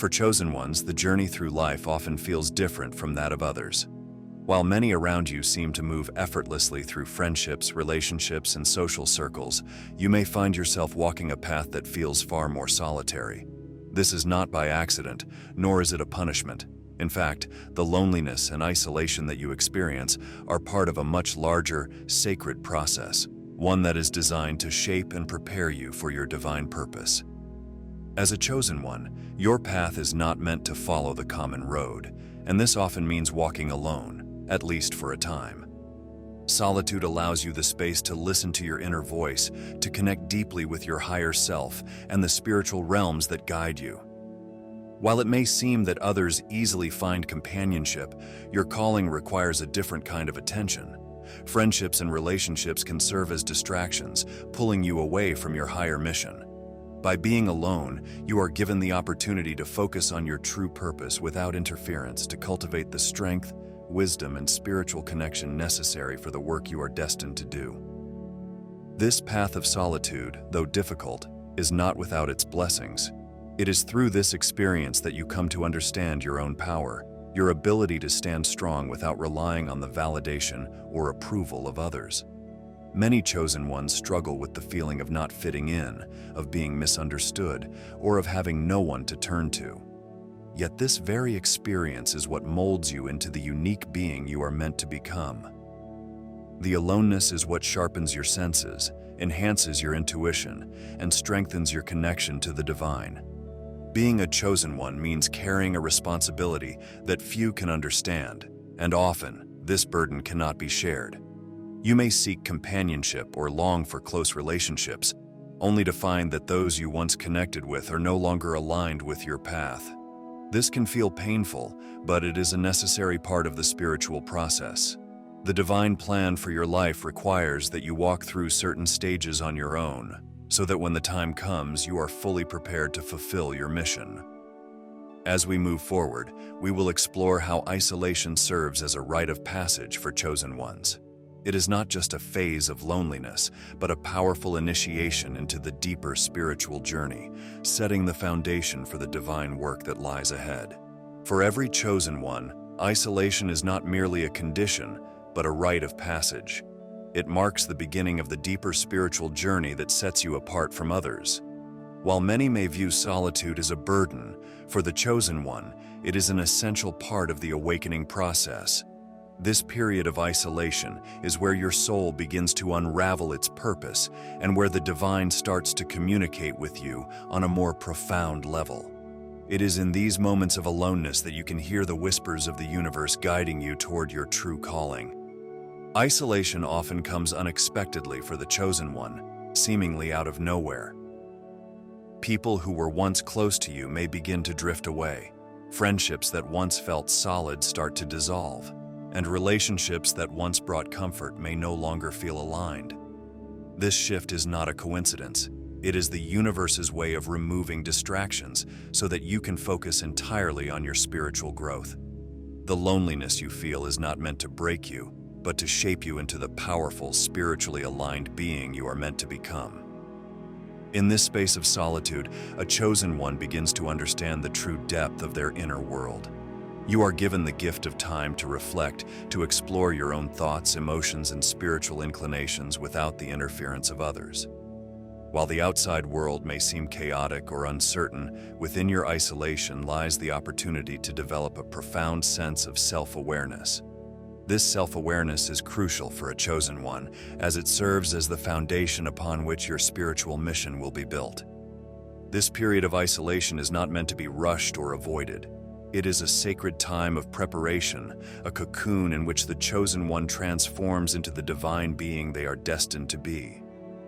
For chosen ones, the journey through life often feels different from that of others. While many around you seem to move effortlessly through friendships, relationships, and social circles, you may find yourself walking a path that feels far more solitary. This is not by accident, nor is it a punishment. In fact, the loneliness and isolation that you experience are part of a much larger, sacred process, one that is designed to shape and prepare you for your divine purpose. As a chosen one, your path is not meant to follow the common road, and this often means walking alone, at least for a time. Solitude allows you the space to listen to your inner voice, to connect deeply with your higher self and the spiritual realms that guide you. While it may seem that others easily find companionship, your calling requires a different kind of attention. Friendships and relationships can serve as distractions, pulling you away from your higher mission. By being alone, you are given the opportunity to focus on your true purpose without interference, to cultivate the strength, wisdom, and spiritual connection necessary for the work you are destined to do. This path of solitude, though difficult, is not without its blessings. It is through this experience that you come to understand your own power, your ability to stand strong without relying on the validation or approval of others. Many chosen ones struggle with the feeling of not fitting in, of being misunderstood, or of having no one to turn to. Yet this very experience is what molds you into the unique being you are meant to become. The aloneness is what sharpens your senses, enhances your intuition, and strengthens your connection to the divine. Being a chosen one means carrying a responsibility that few can understand, and often, this burden cannot be shared. You may seek companionship or long for close relationships, only to find that those you once connected with are no longer aligned with your path. This can feel painful, but it is a necessary part of the spiritual process. The divine plan for your life requires that you walk through certain stages on your own, so that when the time comes, you are fully prepared to fulfill your mission. As we move forward, we will explore how isolation serves as a rite of passage for chosen ones. It is not just a phase of loneliness, but a powerful initiation into the deeper spiritual journey, setting the foundation for the divine work that lies ahead. For every chosen one, isolation is not merely a condition, but a rite of passage. It marks the beginning of the deeper spiritual journey that sets you apart from others. While many may view solitude as a burden, for the chosen one, it is an essential part of the awakening process. This period of isolation is where your soul begins to unravel its purpose and where the divine starts to communicate with you on a more profound level. It is in these moments of aloneness that you can hear the whispers of the universe guiding you toward your true calling. Isolation often comes unexpectedly for the chosen one, seemingly out of nowhere. People who were once close to you may begin to drift away. Friendships that once felt solid start to dissolve, and relationships that once brought comfort may no longer feel aligned. This shift is not a coincidence. It is the universe's way of removing distractions so that you can focus entirely on your spiritual growth. The loneliness you feel is not meant to break you, but to shape you into the powerful, spiritually aligned being you are meant to become. In this space of solitude, a chosen one begins to understand the true depth of their inner world. You are given the gift of time to reflect, to explore your own thoughts, emotions, and spiritual inclinations without the interference of others. While the outside world may seem chaotic or uncertain, within your isolation lies the opportunity to develop a profound sense of self-awareness. This self-awareness is crucial for a chosen one, as it serves as the foundation upon which your spiritual mission will be built. This period of isolation is not meant to be rushed or avoided. It is a sacred time of preparation, a cocoon in which the chosen one transforms into the divine being they are destined to be.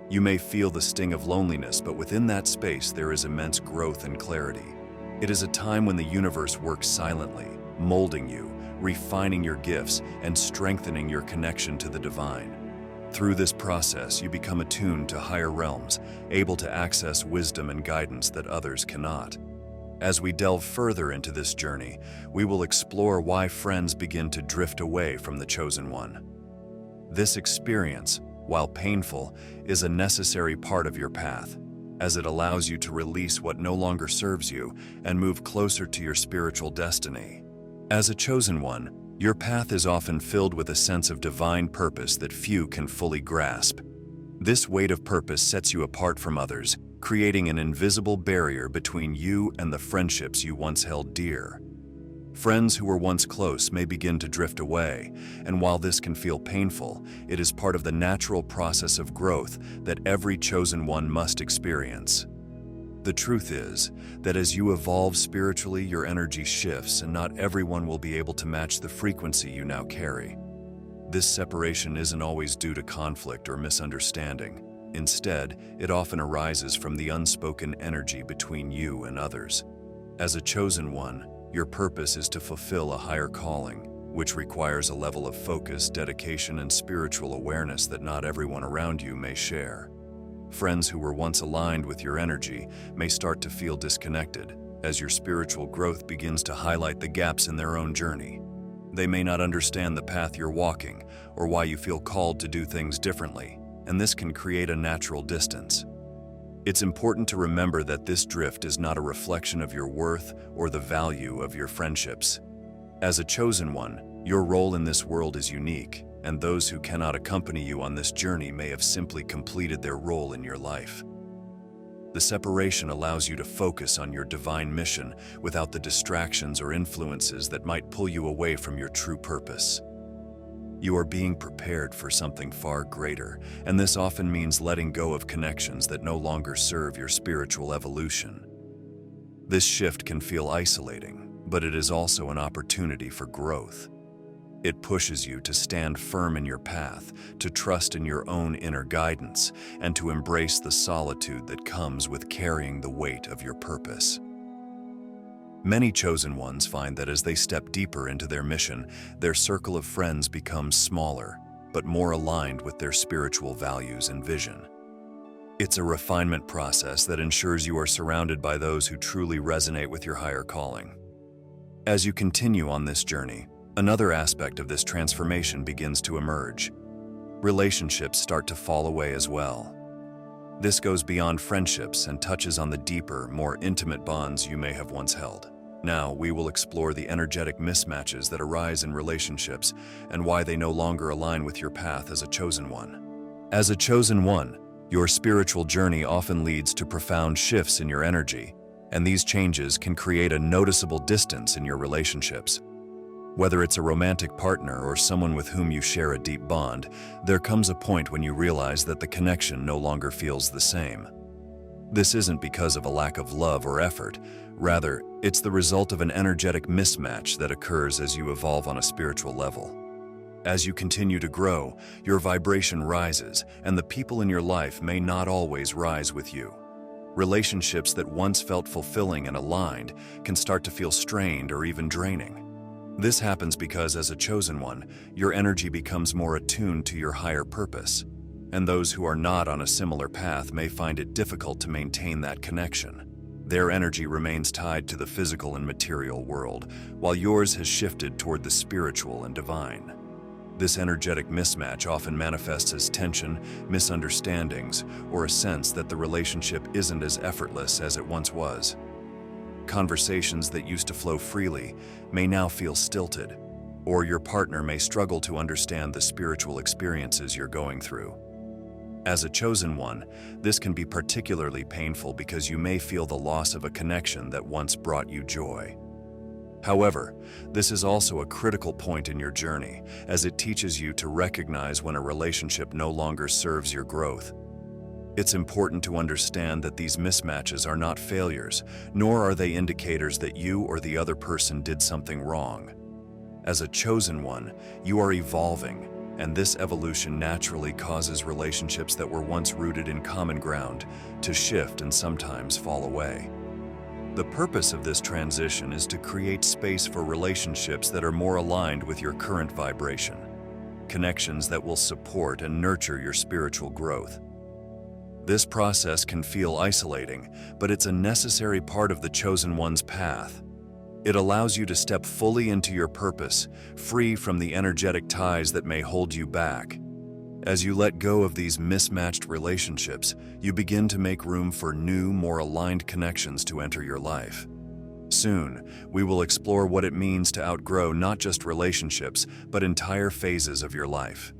You may feel the sting of loneliness, but within that space there is immense growth and clarity. It is a time when the universe works silently, molding you, refining your gifts, and strengthening your connection to the divine. Through this process, you become attuned to higher realms, able to access wisdom and guidance that others cannot. As we delve further into this journey, we will explore why friends begin to drift away from the chosen one. This experience, while painful, is a necessary part of your path. as it allows you to release what no longer serves you and move closer to your spiritual destiny. As a chosen one, your path is often filled with a sense of divine purpose that few can fully grasp. This weight of purpose sets you apart from others, creating an invisible barrier between you and the friendships you once held dear. Friends who were once close may begin to drift away, and while this can feel painful, it is part of the natural process of growth that every chosen one must experience. The truth is that as you evolve spiritually, your energy shifts, and not everyone will be able to match the frequency you now carry. This separation isn't always due to conflict or misunderstanding. Instead, it often arises from the unspoken energy between you and others. As a chosen one, your purpose is to fulfill a higher calling, which requires a level of focus, dedication, and spiritual awareness that not everyone around you may share. Friends who were once aligned with your energy may start to feel disconnected as your spiritual growth begins to highlight the gaps in their own journey. They may not understand the path you're walking or why you feel called to do things differently, and this can create a natural distance. It's important to remember that this drift is not a reflection of your worth or the value of your friendships. As a chosen one, your role in this world is unique, and those who cannot accompany you on this journey may have simply completed their role in your life. The separation allows you to focus on your divine mission without the distractions or influences that might pull you away from your true purpose. You are being prepared for something far greater, and this often means letting go of connections that no longer serve your spiritual evolution. This shift can feel isolating, but it is also an opportunity for growth. It pushes you to stand firm in your path, to trust in your own inner guidance, and to embrace the solitude that comes with carrying the weight of your purpose. Many chosen ones find that as they step deeper into their mission, their circle of friends becomes smaller, but more aligned with their spiritual values and vision. It's a refinement process that ensures you are surrounded by those who truly resonate with your higher calling. As you continue on this journey, another aspect of this transformation begins to emerge. Relationships start to fall away as well. This goes beyond friendships and touches on the deeper, more intimate bonds you may have once held. Now, we will explore the energetic mismatches that arise in relationships and why they no longer align with your path as a chosen one. As a chosen one, your spiritual journey often leads to profound shifts in your energy, and these changes can create a noticeable distance in your relationships. Whether it's a romantic partner or someone with whom you share a deep bond, there comes a point when you realize that the connection no longer feels the same. This isn't because of a lack of love or effort. Rather, it's the result of an energetic mismatch that occurs as you evolve on a spiritual level. As you continue to grow, your vibration rises, and the people in your life may not always rise with you. Relationships that once felt fulfilling and aligned can start to feel strained or even draining. This happens because, as a chosen one, your energy becomes more attuned to your higher purpose, and those who are not on a similar path may find it difficult to maintain that connection. Their energy remains tied to the physical and material world, while yours has shifted toward the spiritual and divine. This energetic mismatch often manifests as tension, misunderstandings, or a sense that the relationship isn't as effortless as it once was. Conversations that used to flow freely may now feel stilted, or your partner may struggle to understand the spiritual experiences you're going through. As a chosen one, this can be particularly painful because you may feel the loss of a connection that once brought you joy. However, this is also a critical point in your journey, as it teaches you to recognize when a relationship no longer serves your growth. It's important to understand that these mismatches are not failures, nor are they indicators that you or the other person did something wrong. As a chosen one, you are evolving, and this evolution naturally causes relationships that were once rooted in common ground to shift and sometimes fall away. The purpose of this transition is to create space for relationships that are more aligned with your current vibration, connections that will support and nurture your spiritual growth. This process can feel isolating, but it's a necessary part of the chosen one's path. It allows you to step fully into your purpose, free from the energetic ties that may hold you back. As you let go of these mismatched relationships, you begin to make room for new, more aligned connections to enter your life. Soon, we will explore what it means to outgrow not just relationships, but entire phases of your life.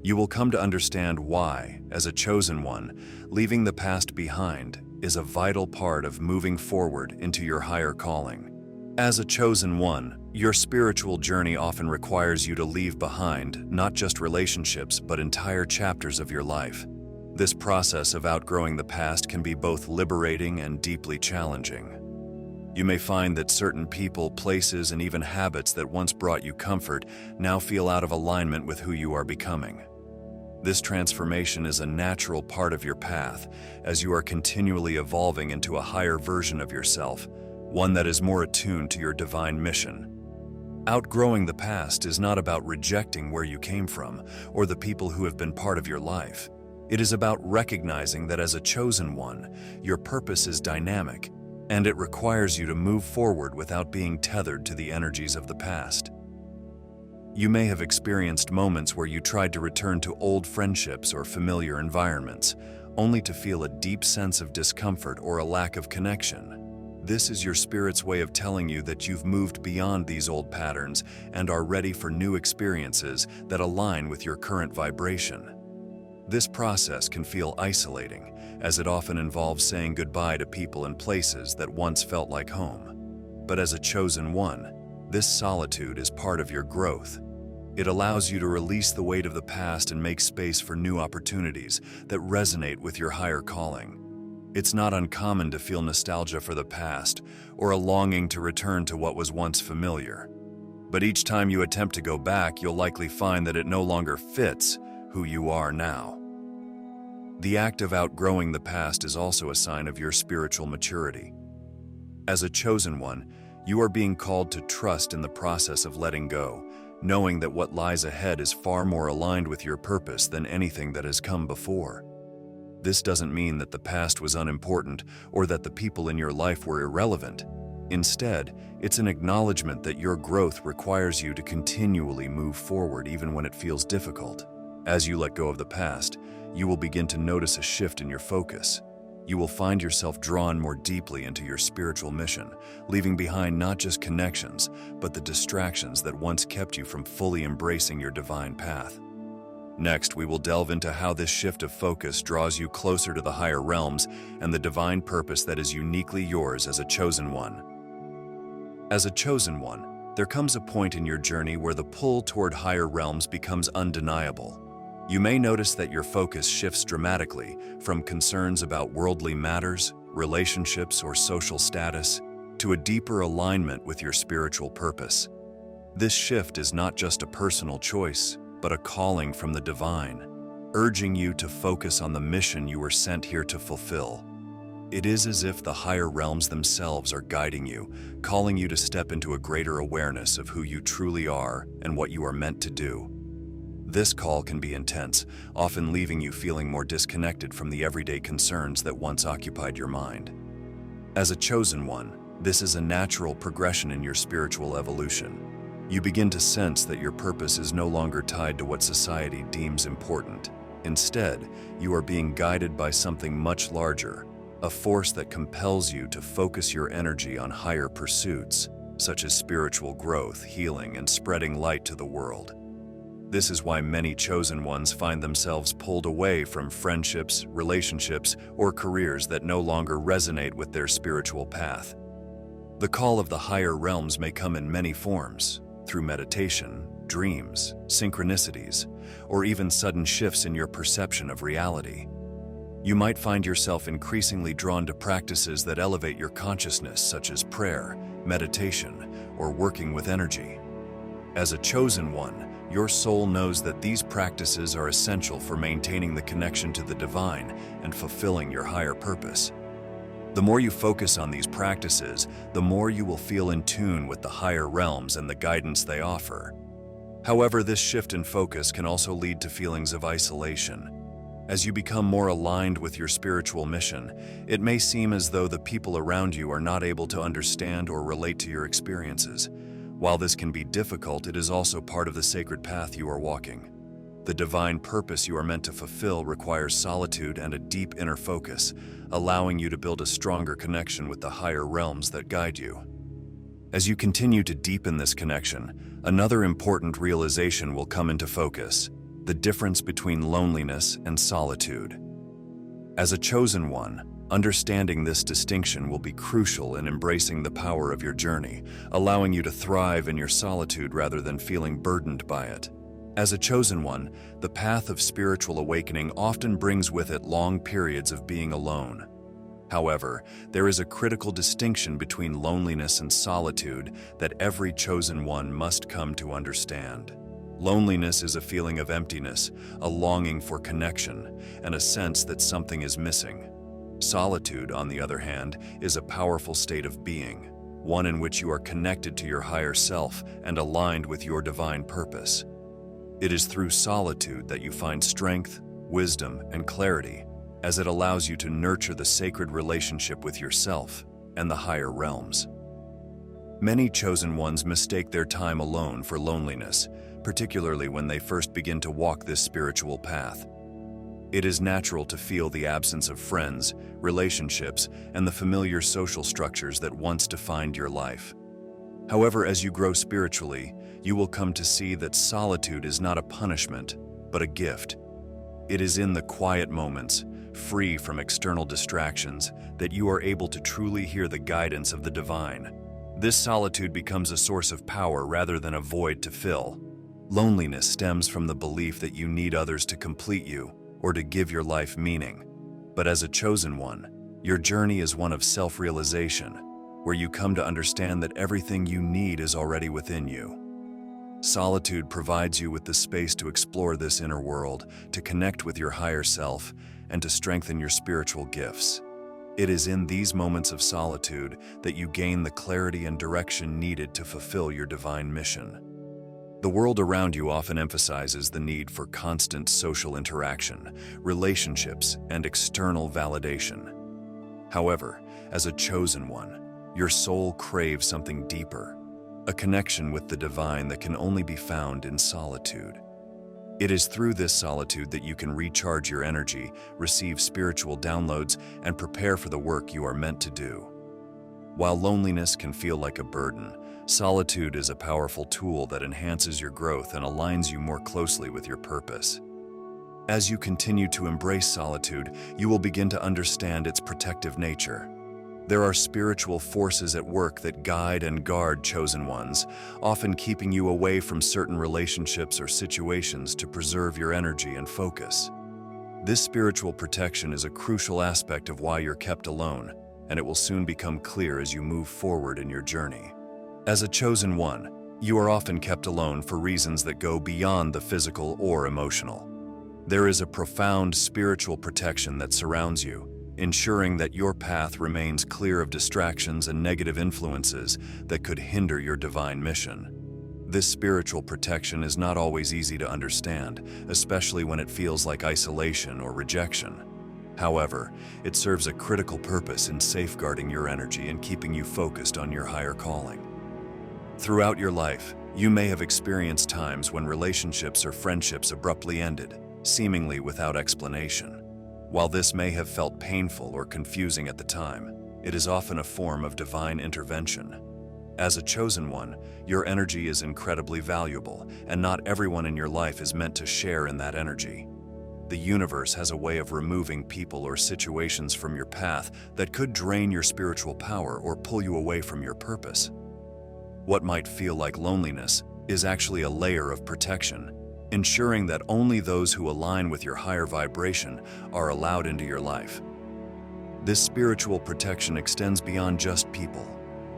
You will come to understand why, as a chosen one, leaving the past behind is a vital part of moving forward into your higher calling. As a chosen one, your spiritual journey often requires you to leave behind not just relationships, but entire chapters of your life. This process of outgrowing the past can be both liberating and deeply challenging. You may find that certain people, places, and even habits that once brought you comfort now feel out of alignment with who you are becoming. This transformation is a natural part of your path as you are continually evolving into a higher version of yourself, one that is more attuned to your divine mission. Outgrowing the past is not about rejecting where you came from or the people who have been part of your life. It is about recognizing that as a chosen one, your purpose is dynamic, and it requires you to move forward without being tethered to the energies of the past. You may have experienced moments where you tried to return to old friendships or familiar environments, only to feel a deep sense of discomfort or a lack of connection. This is your spirit's way of telling you that you've moved beyond these old patterns and are ready for new experiences that align with your current vibration. This process can feel isolating, as it often involves saying goodbye to people and places that once felt like home. But as a chosen one, this solitude is part of your growth. It allows you to release the weight of the past and make space for new opportunities that resonate with your higher calling. It's not uncommon to feel nostalgia for the past or a longing to return to what was once familiar. But each time you attempt to go back, you'll likely find that it no longer fits who you are now. The act of outgrowing the past is also a sign of your spiritual maturity. As a chosen one, you are being called to trust in the process of letting go, knowing that what lies ahead is far more aligned with your purpose than anything that has come before. This doesn't mean that the past was unimportant or that the people in your life were irrelevant. Instead, it's an acknowledgement that your growth requires you to continually move forward even when it feels difficult. As you let go of the past, you will begin to notice a shift in your focus. You will find yourself drawn more deeply into your spiritual mission, leaving behind not just connections, but the distractions that once kept you from fully embracing your divine path. Next, we will delve into how this shift of focus draws you closer to the higher realms and the divine purpose that is uniquely yours as a chosen one. As a chosen one, there comes a point in your journey where the pull toward higher realms becomes undeniable. You may notice that your focus shifts dramatically from concerns about worldly matters, relationships, or social status to a deeper alignment with your spiritual purpose. This shift is not just a personal choice, but a calling from the divine, urging you to focus on the mission you were sent here to fulfill. It is as if the higher realms themselves are guiding you, calling you to step into a greater awareness of who you truly are and what you are meant to do. This call can be intense, often leaving you feeling more disconnected from the everyday concerns that once occupied your mind. As a chosen one, this is a natural progression in your spiritual evolution. You begin to sense that your purpose is no longer tied to what society deems important. Instead, you are being guided by something much larger, a force that compels you to focus your energy on higher pursuits, such as spiritual growth, healing, and spreading light to the world. This is why many chosen ones find themselves pulled away from friendships, relationships, or careers that no longer resonate with their spiritual path. The call of the higher realms may come in many forms, through meditation, dreams, synchronicities, or even sudden shifts in your perception of reality. You might find yourself increasingly drawn to practices that elevate your consciousness, such as prayer, meditation, or working with energy. As a chosen one, your soul knows that these practices are essential for maintaining the connection to the divine and fulfilling your higher purpose. The more you focus on these practices, the more you will feel in tune with the higher realms and the guidance they offer. However, this shift in focus can also lead to feelings of isolation. As you become more aligned with your spiritual mission, it may seem as though the people around you are not able to understand or relate to your experiences. While this can be difficult, it is also part of the sacred path you are walking. The divine purpose you are meant to fulfill requires solitude and a deep inner focus, allowing you to build a stronger connection with the higher realms that guide you. As you continue to deepen this connection, another important realization will come into focus: the difference between loneliness and solitude. As a chosen one, understanding this distinction will be crucial in embracing the power of your journey, allowing you to thrive in your solitude rather than feeling burdened by it. As a chosen one, the path of spiritual awakening often brings with it long periods of being alone. However, there is a critical distinction between loneliness and solitude that every chosen one must come to understand. Loneliness is a feeling of emptiness, a longing for connection, and a sense that something is missing. Solitude, on the other hand, is a powerful state of being, one in which you are connected to your higher self and aligned with your divine purpose. It is through solitude that you find strength, wisdom, and clarity, as it allows you to nurture the sacred relationship with yourself and the higher realms. Many chosen ones mistake their time alone for loneliness, particularly when they first begin to walk this spiritual path. It is natural to feel the absence of friends, relationships, and the familiar social structures that once defined your life. However, as you grow spiritually, you will come to see that solitude is not a punishment, but a gift. It is in the quiet moments, free from external distractions, that you are able to truly hear the guidance of the divine. This solitude becomes a source of power rather than a void to fill. Loneliness stems from the belief that you need others to complete you or to give your life meaning. But as a chosen one, your journey is one of self-realization, where you come to understand that everything you need is already within you. Solitude provides you with the space to explore this inner world, to connect with your higher self, and to strengthen your spiritual gifts. It is in these moments of solitude that you gain the clarity and direction needed to fulfill your divine mission. The world around you often emphasizes the need for constant social interaction, relationships, and external validation. However, as a chosen one, your soul craves something deeper, a connection with the divine that can only be found in solitude. It is through this solitude that you can recharge your energy, receive spiritual downloads, and prepare for the work you are meant to do. While loneliness can feel like a burden, solitude is a powerful tool that enhances your growth and aligns you more closely with your purpose. As you continue to embrace solitude, you will begin to understand its protective nature. There are spiritual forces at work that guide and guard chosen ones, often keeping you away from certain relationships or situations to preserve your energy and focus. This spiritual protection is a crucial aspect of why you're kept alone, and it will soon become clear as you move forward in your journey. As a chosen one, you are often kept alone for reasons that go beyond the physical or emotional. There is a profound spiritual protection that surrounds you, ensuring that your path remains clear of distractions and negative influences that could hinder your divine mission. This spiritual protection is not always easy to understand, especially when it feels like isolation or rejection. However, it serves a critical purpose in safeguarding your energy and keeping you focused on your higher calling. Throughout your life, you may have experienced times when relationships or friendships abruptly ended, seemingly without explanation. While this may have felt painful or confusing at the time, it is often a form of divine intervention. As a chosen one, your energy is incredibly valuable, and not everyone in your life is meant to share in that energy. The universe has a way of removing people or situations from your path that could drain your spiritual power or pull you away from your purpose. What might feel like loneliness is actually a layer of protection, ensuring that only those who align with your higher vibration are allowed into your life. This spiritual protection extends beyond just people.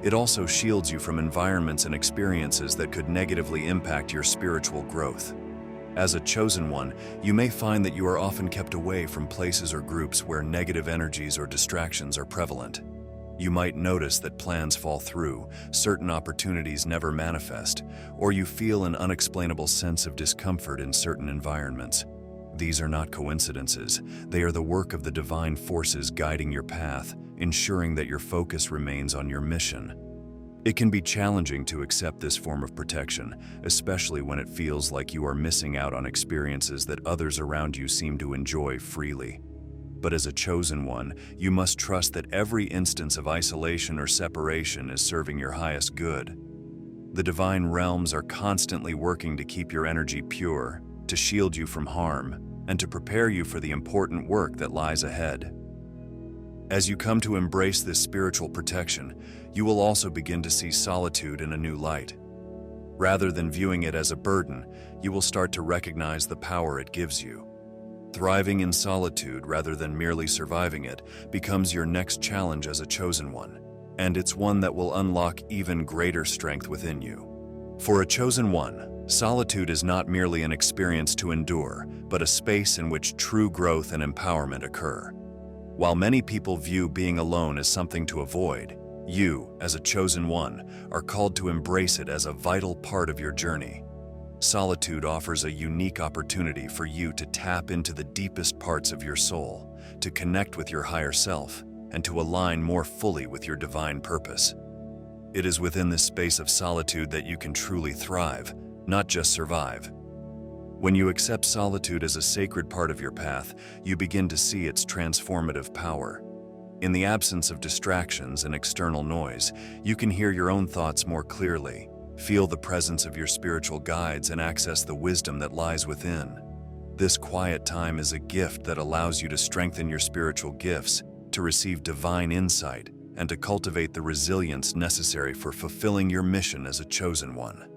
It also shields you from environments and experiences that could negatively impact your spiritual growth. As a chosen one, you may find that you are often kept away from places or groups where negative energies or distractions are prevalent. You might notice that plans fall through, certain opportunities never manifest, or you feel an unexplainable sense of discomfort in certain environments. These are not coincidences. They are the work of the divine forces guiding your path, ensuring that your focus remains on your mission. It can be challenging to accept this form of protection, especially when it feels like you are missing out on experiences that others around you seem to enjoy freely. But as a chosen one, you must trust that every instance of isolation or separation is serving your highest good. The divine realms are constantly working to keep your energy pure, to shield you from harm, and to prepare you for the important work that lies ahead. As you come to embrace this spiritual protection, you will also begin to see solitude in a new light. Rather than viewing it as a burden, you will start to recognize the power it gives you. Thriving in solitude rather than merely surviving it becomes your next challenge as a chosen one, and it's one that will unlock even greater strength within you. For a chosen one, solitude is not merely an experience to endure, but a space in which true growth and empowerment occur. While many people view being alone as something to avoid, you, as a chosen one, are called to embrace it as a vital part of your journey. Solitude offers a unique opportunity for you to tap into the deepest parts of your soul, to connect with your higher self, and to align more fully with your divine purpose. It is within this space of solitude that you can truly thrive, not just survive. When you accept solitude as a sacred part of your path, you begin to see its transformative power. In the absence of distractions and external noise, you can hear your own thoughts more clearly, feel the presence of your spiritual guides, and access the wisdom that lies within. This quiet time is a gift that allows you to strengthen your spiritual gifts, to receive divine insight, and to cultivate the resilience necessary for fulfilling your mission as a chosen one.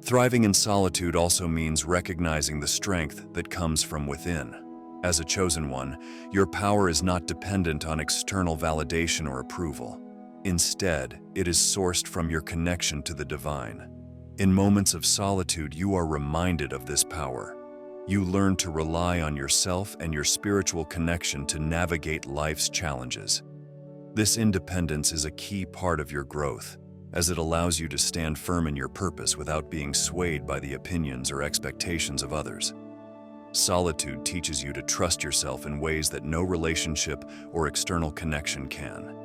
Thriving in solitude also means recognizing the strength that comes from within. As a chosen one, your power is not dependent on external validation or approval. Instead, it is sourced from your connection to the divine. In moments of solitude, you are reminded of this power. You learn to rely on yourself and your spiritual connection to navigate life's challenges. This independence is a key part of your growth, as it allows you to stand firm in your purpose without being swayed by the opinions or expectations of others. Solitude teaches you to trust yourself in ways that no relationship or external connection can.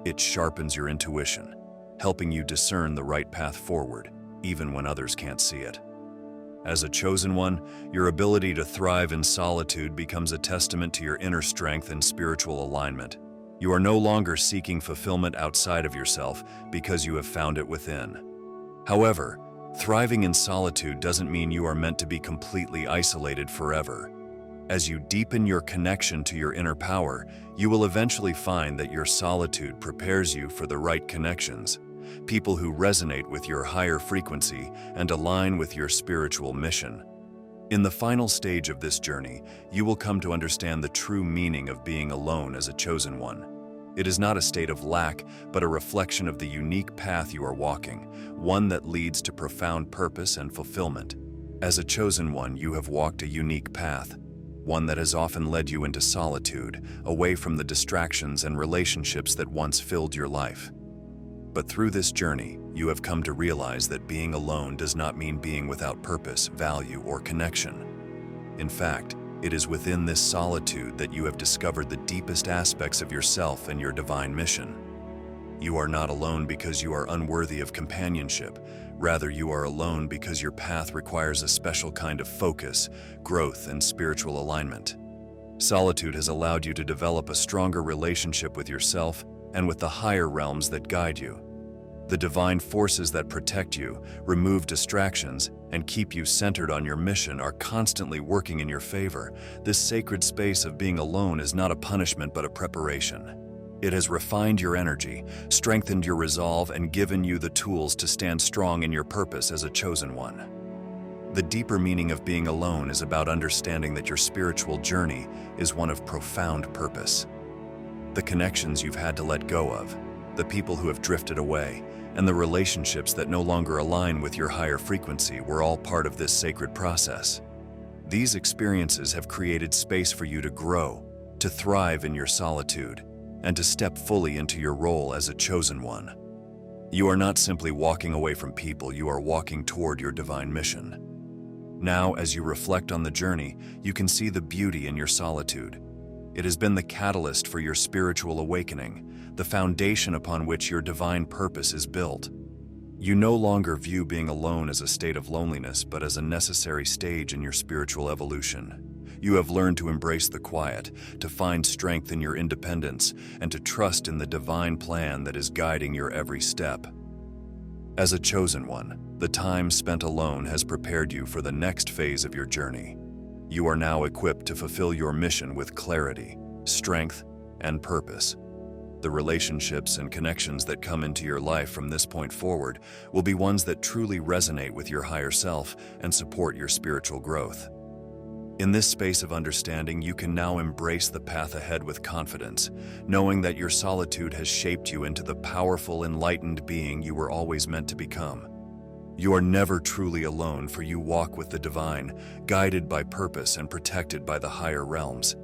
It sharpens your intuition, helping you discern the right path forward, even when others can't see it. As a chosen one, your ability to thrive in solitude becomes a testament to your inner strength and spiritual alignment. You are no longer seeking fulfillment outside of yourself because you have found it within. However, thriving in solitude doesn't mean you are meant to be completely isolated forever. As you deepen your connection to your inner power, you will eventually find that your solitude prepares you for the right connections, people who resonate with your higher frequency and align with your spiritual mission. In the final stage of this journey, you will come to understand the true meaning of being alone as a chosen one. It is not a state of lack, but a reflection of the unique path you are walking, one that leads to profound purpose and fulfillment. As a chosen one, you have walked a unique path, one that has often led you into solitude, away from the distractions and relationships that once filled your life. But through this journey, you have come to realize that being alone does not mean being without purpose, value, or connection. In fact, it is within this solitude that you have discovered the deepest aspects of yourself and your divine mission. You are not alone because you are unworthy of companionship. Rather, you are alone because your path requires a special kind of focus, growth, and spiritual alignment. Solitude has allowed you to develop a stronger relationship with yourself and with the higher realms that guide you. The divine forces that protect you, remove distractions, and keep you centered on your mission are constantly working in your favor. This sacred space of being alone is not a punishment but a preparation. It has refined your energy, strengthened your resolve, and given you the tools to stand strong in your purpose as a chosen one. The deeper meaning of being alone is about understanding that your spiritual journey is one of profound purpose. The connections you've had to let go of, the people who have drifted away, and the relationships that no longer align with your higher frequency were all part of this sacred process. These experiences have created space for you to grow, to thrive in your solitude, and to step fully into your role as a chosen one. You are not simply walking away from people, you are walking toward your divine mission. Now, as you reflect on the journey, you can see the beauty in your solitude. It has been the catalyst for your spiritual awakening, the foundation upon which your divine purpose is built. You no longer view being alone as a state of loneliness, but as a necessary stage in your spiritual evolution. You have learned to embrace the quiet, to find strength in your independence, and to trust in the divine plan that is guiding your every step. As a chosen one, the time spent alone has prepared you for the next phase of your journey. You are now equipped to fulfill your mission with clarity, strength, and purpose. The relationships and connections that come into your life from this point forward will be ones that truly resonate with your higher self and support your spiritual growth. In this space of understanding, you can now embrace the path ahead with confidence, knowing that your solitude has shaped you into the powerful, enlightened being you were always meant to become. You are never truly alone, for you walk with the divine, guided by purpose and protected by the higher realms.